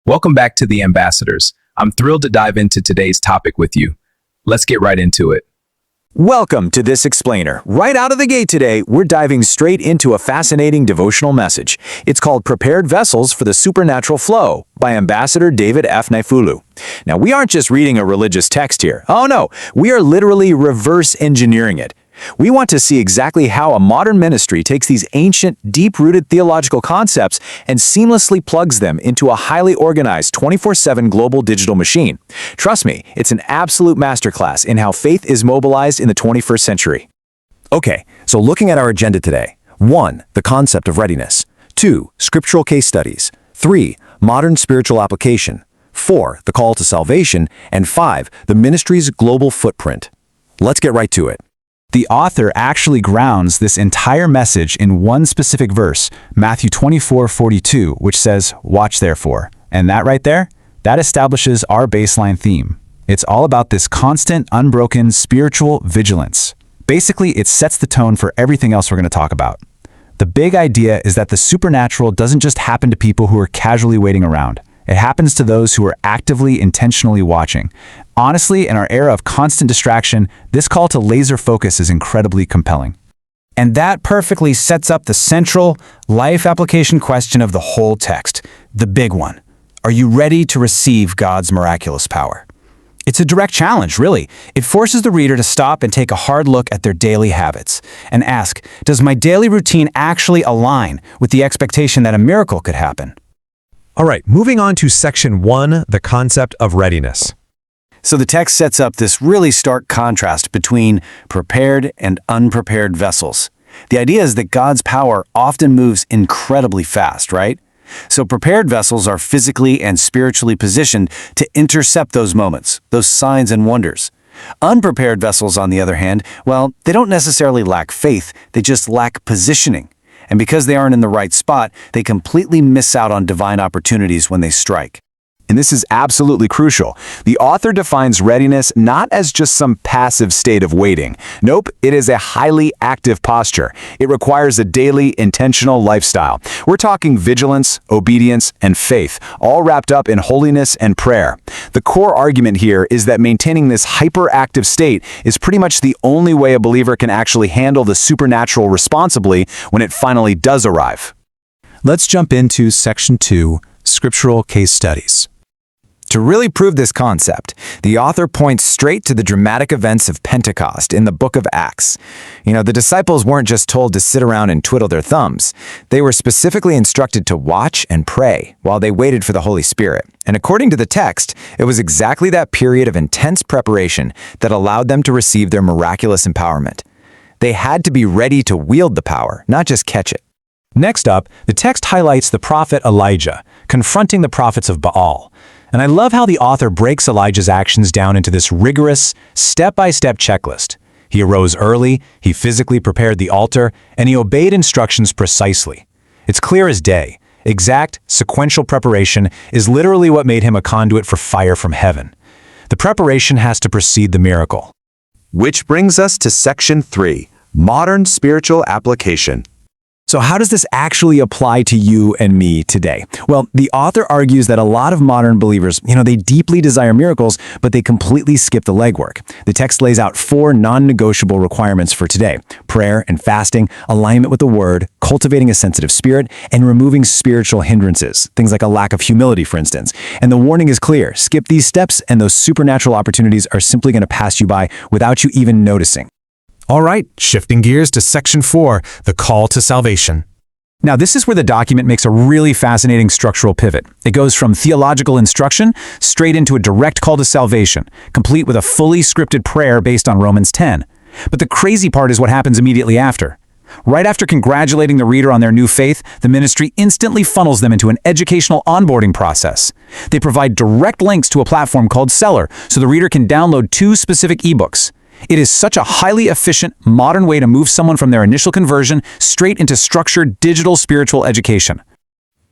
Welcome back to The Ambassadors. I'm thrilled to dive into today's topic with you. Let's get right into it. Welcome to This Explainer. Right out of the gate today, we're diving straight into a fascinating devotional message. It's called Prepared Vessels for the Supernatural Flow by Ambassador David F. Naifulu. Now, we aren't just reading a religious text here. Oh no, we are literally reverse engineering it. We want to see exactly how a modern ministry takes these ancient, deep-rooted theological concepts and seamlessly plugs them into a highly organized 24/7 global digital machine. Trust me, it's an absolute masterclass in how faith is mobilized in the 21st century. Okay, so looking at our agenda today. 1. The concept of readiness. 2. Scriptural case studies. 3. Modern spiritual application. 4. The call to salvation. And 5. The ministry's global footprint. Let's get right to it. The author actually grounds this entire message in one specific verse, Matthew 24:42, which says, "Watch therefore." And that right there, that establishes our baseline theme. It's all about this constant, unbroken spiritual vigilance. Basically, it sets the tone for everything else we're going to talk about. The big idea is that the supernatural doesn't just happen to people who are casually waiting around. It happens to those who are actively, intentionally watching. Honestly, in our era of constant distraction, this call to laser focus is incredibly compelling. And that perfectly sets up the central life application question of the whole text, the big one. Are you ready to receive God's miraculous power? It's a direct challenge, really. It forces the reader to stop and take a hard look at their daily habits and ask, does my daily routine actually align with the expectation that a miracle could happen? All right, moving on to section 1, the concept of readiness. So the text sets up this really stark contrast between prepared and unprepared vessels. The idea is that God's power often moves incredibly fast, right? So prepared vessels are physically and spiritually positioned to intercept those moments, those signs and wonders. Unprepared vessels, on the other hand, well, they don't necessarily lack faith, they just lack positioning. And because they aren't in the right spot, they completely miss out on divine opportunities when they strike. And this is absolutely crucial. The author defines readiness not as just some passive state of waiting. Nope, it is a highly active posture. It requires a daily, intentional lifestyle. We're talking vigilance, obedience, and faith, all wrapped up in holiness and prayer. The core argument here is that maintaining this hyperactive state is pretty much the only way a believer can actually handle the supernatural responsibly when it finally does arrive. Let's jump into section 2, scriptural case studies. To really prove this concept, the author points straight to the dramatic events of Pentecost in the book of Acts. The disciples weren't just told to sit around and twiddle their thumbs. They were specifically instructed to watch and pray while they waited for the Holy Spirit. And according to the text, it was exactly that period of intense preparation that allowed them to receive their miraculous empowerment. They had to be ready to wield the power, not just catch it. Next up, the text highlights the prophet Elijah, confronting the prophets of Baal. And I love how the author breaks Elijah's actions down into this rigorous, step-by-step checklist. He arose early, he physically prepared the altar, and he obeyed instructions precisely. It's clear as day. Exact, sequential preparation is literally what made him a conduit for fire from heaven. The preparation has to precede the miracle. Which brings us to section 3, modern spiritual application. So how does this actually apply to you and me today? Well, the author argues that a lot of modern believers, they deeply desire miracles, but they completely skip the legwork. The text lays out 4 non-negotiable requirements for today: prayer and fasting, alignment with the Word, cultivating a sensitive spirit, and removing spiritual hindrances, things like a lack of humility, for instance. And the warning is clear: skip these steps, and those supernatural opportunities are simply going to pass you by without you even noticing. All right, shifting gears to section 4, the call to salvation. Now, this is where the document makes a really fascinating structural pivot. It goes from theological instruction straight into a direct call to salvation, complete with a fully scripted prayer based on Romans 10. But the crazy part is what happens immediately after. Right after congratulating the reader on their new faith, the ministry instantly funnels them into an educational onboarding process. They provide direct links to a platform called Seller, so the reader can download 2 specific ebooks. It is such a highly efficient, modern way to move someone from their initial conversion straight into structured digital spiritual education.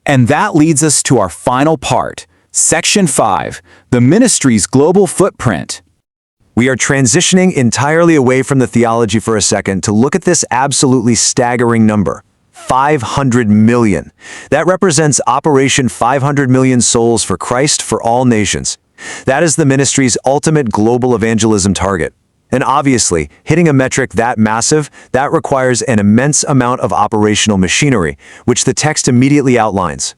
And that leads us to our final part, section 5, the ministry's global footprint. We are transitioning entirely away from the theology for a second to look at this absolutely staggering number, 500 million. That represents Operation 500 Million Souls for Christ for all nations. That is the ministry's ultimate global evangelism target. And obviously, hitting a metric that massive, that requires an immense amount of operational machinery, which the text immediately outlines.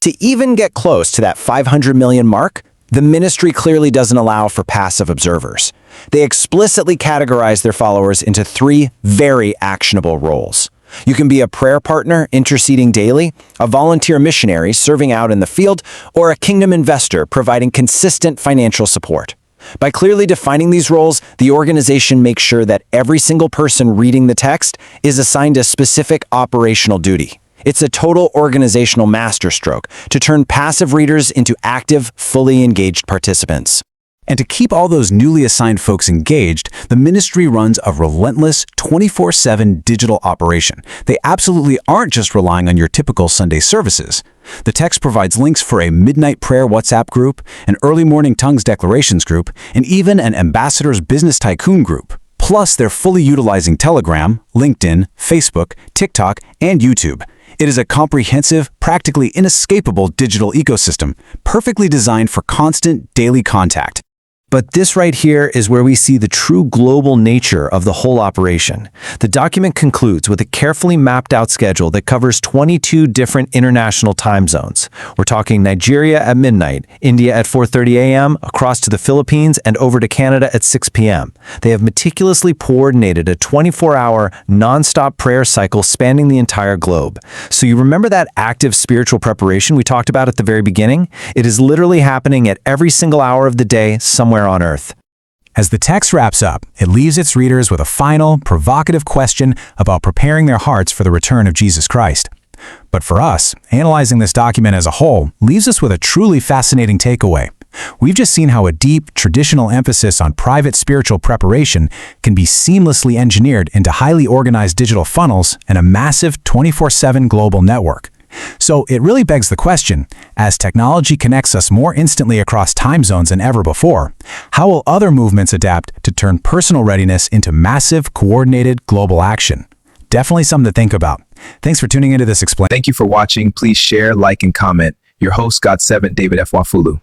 To even get close to that 500 million mark, the ministry clearly doesn't allow for passive observers. They explicitly categorize their followers into 3 very actionable roles. You can be a prayer partner interceding daily, a volunteer missionary serving out in the field, or a kingdom investor providing consistent financial support. By clearly defining these roles, the organization makes sure that every single person reading the text is assigned a specific operational duty. It's a total organizational masterstroke to turn passive readers into active, fully engaged participants. And to keep all those newly assigned folks engaged, the ministry runs a relentless 24/7 digital operation. They absolutely aren't just relying on your typical Sunday services. The text provides links for a midnight prayer WhatsApp group, an early morning tongues declarations group, and even an ambassador's business tycoon group. Plus, they're fully utilizing Telegram, LinkedIn, Facebook, TikTok, and YouTube. It is a comprehensive, practically inescapable digital ecosystem, perfectly designed for constant daily contact. But this right here is where we see the true global nature of the whole operation. The document concludes with a carefully mapped out schedule that covers 22 different international time zones. We're talking Nigeria at midnight, India at 4:30 a.m., across to the Philippines, and over to Canada at 6 p.m. They have meticulously coordinated a 24-hour, non-stop prayer cycle spanning the entire globe. So you remember that active spiritual preparation we talked about at the very beginning? It is literally happening at every single hour of the day, somewhere on earth. As the text wraps up, it leaves its readers with a final, provocative question about preparing their hearts for the return of Jesus Christ. But for us, analyzing this document as a whole leaves us with a truly fascinating takeaway. We've just seen how a deep, traditional emphasis on private spiritual preparation can be seamlessly engineered into highly organized digital funnels and a massive 24/7 global network. So it really begs the question, as technology connects us more instantly across time zones than ever before, how will other movements adapt to turn personal readiness into massive, coordinated global action? Definitely something to think about. Thanks for tuning into this Explain. Thank you for watching. Please share, like, and comment. Your host, God7, David F. Wafulu.